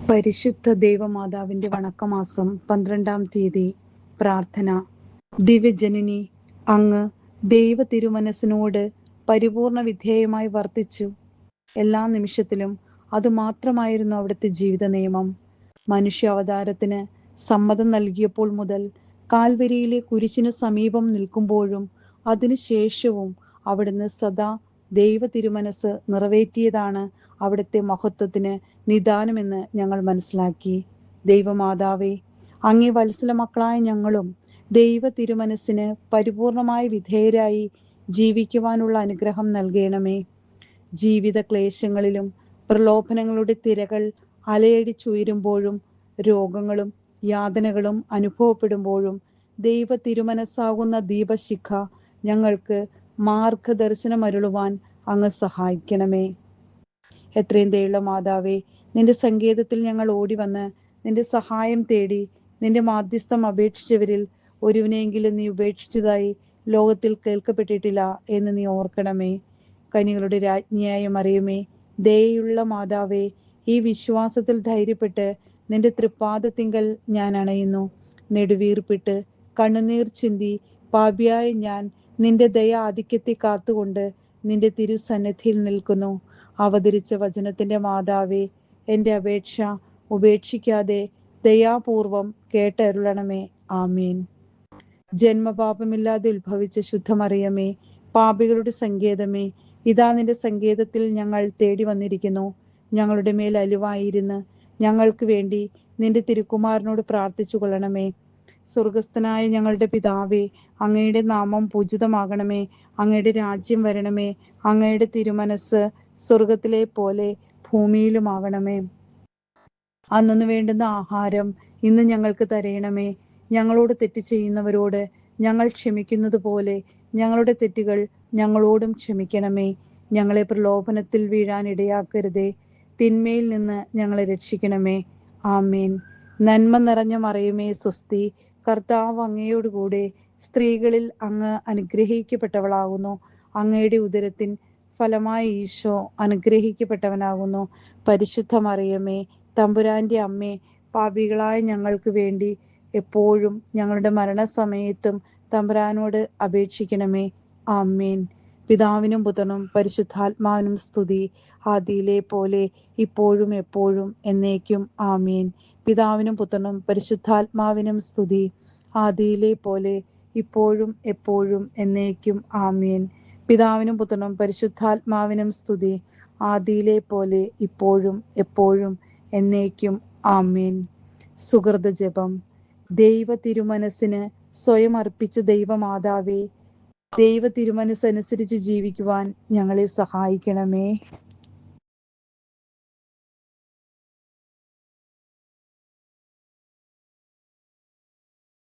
പരിശുദ്ധ ദൈവമാതാവിന്റെ വണക്കമാസം 12-ാം തീയതി. പ്രാർത്ഥന. ദിവ്യജനനി, അങ്ങ് ദൈവ തിരുമനസ്സിനോട് പരിപൂർണ വിധേയമായി വർത്തിച്ചു. എല്ലാ നിമിഷത്തിലും അതുമാത്രമായിരുന്നു അവിടുത്തെ ജീവിത നിയമം. മനുഷ്യാവതാരത്തിന് സമ്മതം നൽകിയപ്പോൾ മുതൽ കാൽവരിയിലെ കുരിശിനു സമീപം നിൽക്കുമ്പോഴും അതിനുശേഷവും അവിടുന്ന് സദാ ദൈവ തിരുമനസ് നിറവേറ്റിയതാണ് അവിടുത്തെ മഹത്വത്തിന് നിദാനമെന്ന് ഞങ്ങൾ മനസ്സിലാക്കി. ദൈവമാതാവേ, അങ്ങേ വത്സല മക്കളായ ഞങ്ങളും ദൈവ തിരുമനസ്സിന് പരിപൂർണമായി വിധേയരായി ജീവിക്കുവാനുള്ള അനുഗ്രഹം നൽകണമേ. ജീവിത ക്ലേശങ്ങളിലും പ്രലോഭനങ്ങളുടെ തിരകൾ അലയടിച്ചുയരുമ്പോഴും രോഗങ്ങളും യാതനകളും അനുഭവപ്പെടുമ്പോഴും ദൈവ തിരുമനസ്സാകുന്ന ദീപശിഖ ഞങ്ങൾക്ക് മാർഗദർശനമരുളുവാൻ അങ്ങ് സഹായിക്കണമേ. എത്രയും ദയുള്ള മാതാവേ, നിന്റെ സങ്കേതത്തിൽ ഞങ്ങൾ ഓടിവന്ന് നിന്റെ സഹായം തേടി നിന്റെ മാധ്യസ്ഥം അപേക്ഷിച്ചവരിൽ ഒരുവിനെയെങ്കിലും നീ ഉപേക്ഷിച്ചതായി ലോകത്തിൽ കേൾക്കപ്പെട്ടിട്ടില്ല എന്ന് നീ ഓർക്കണമേ. കനികളുടെ രാജ്ഞിയായ മറിയമേ, ദയയുള്ള മാതാവേ, ഈ വിശ്വാസത്തിൽ ധൈര്യപ്പെട്ട് നിന്റെ തൃപ്പാദത്തിങ്കൽ ഞാൻ അണയുന്നു. നെടുവീർപ്പിട്ട് കണ്ണുനീർ ചിന്തി പാപിയായ ഞാൻ നിന്റെ ദയ ആധിക്യത്തെ കാത്തുകൊണ്ട് നിന്റെ തിരുസന്നിധിയിൽ നിൽക്കുന്നു. അവതരിച്ച വചനത്തിന്റെ മാതാവേ, എൻ്റെ അപേക്ഷ ഉപേക്ഷിക്കാതെ ദയാപൂർവം കേട്ടരുളണമേ. ആമീൻ. ജന്മപാപമില്ലാതെ ഉത്ഭവിച്ച ശുദ്ധമറിയമേ, പാപികളുടെ സങ്കേതമേ, ഇതാ നിന്റെ സങ്കേതത്തിൽ ഞങ്ങൾ തേടി വന്നിരിക്കുന്നു. ഞങ്ങളുടെ മേൽ അലിവായിരുന്ന് ഞങ്ങൾക്ക് വേണ്ടി നിന്റെ തിരുക്കുമാരനോട് പ്രാർത്ഥിച്ചു കൊള്ളണമേ. സ്വർഗസ്ഥനായ ഞങ്ങളുടെ പിതാവേ, അങ്ങയുടെ നാമം പൂജിതമാകണമേ. അങ്ങയുടെ രാജ്യം വരണമേ. അങ്ങയുടെ തിരുമനസ് സ്വർഗത്തിലെ പോലെ ഭൂമിയിലുമാകണമേ. അന്നു വേണ്ടുന്ന ആഹാരം ഇന്ന് ഞങ്ങൾക്ക് തരയണമേ. ഞങ്ങളോട് തെറ്റ് ചെയ്യുന്നവരോട് ഞങ്ങൾ ക്ഷമിക്കുന്നത് പോലെ ഞങ്ങളുടെ തെറ്റുകൾ ഞങ്ങളോടും ക്ഷമിക്കണമേ. ഞങ്ങളെ പ്രലോഭനത്തിൽ വീഴാൻ ഇടയാക്കരുതേ. തിന്മയിൽ നിന്ന് ഞങ്ങളെ രക്ഷിക്കണമേ. ആമേൻ. നന്മ നിറഞ്ഞ മറിയമേ, സ്വസ്തി. കർത്താവ് അങ്ങയോടുകൂടെ സ്ത്രീകളിൽ അങ്ങ് അനുഗ്രഹിക്കപ്പെട്ടവളാകുന്നു. അങ്ങയുടെ ഉദരത്തിൻ ഫലമായ ഈശോ അനുഗ്രഹിക്കപ്പെട്ടവനാകുന്നു. പരിശുദ്ധ മറിയമേ, തമ്പുരാന്റെ അമ്മേ, പാപികളായ ഞങ്ങൾക്ക് വേണ്ടി എപ്പോഴും ഞങ്ങളുടെ മരണസമയത്തും തമ്പുരാനോട് അപേക്ഷിക്കണമേ. ആമേൻ. പിതാവിനും പുത്രനും പരിശുദ്ധാത്മാവിനും സ്തുതി, ആദിയിലെ പോലെ ഇപ്പോഴും എപ്പോഴും എന്നേക്കും. ആമേൻ. പിതാവിനും പുത്രനും പരിശുദ്ധാത്മാവിനും സ്തുതി, ആദിയിലെ പോലെ ഇപ്പോഴും എപ്പോഴും എന്നേക്കും. ആമേൻ. പിതാവിനും പുത്രനും പരിശുദ്ധാത്മാവിനും സ്തുതി, ആദിയിലെ പോലെ ഇപ്പോഴും എപ്പോഴും എന്നേക്കും. ആമേൻ. സുകൃത ജപം. ദൈവ തിരുമനസ്സിന് സ്വയം അർപ്പിച്ച ദൈവമാതാവേ, ദൈവ തിരുമനസ്സനുസരിച്ച് ജീവിക്കുവാൻ ഞങ്ങളെ സഹായിക്കണമേ.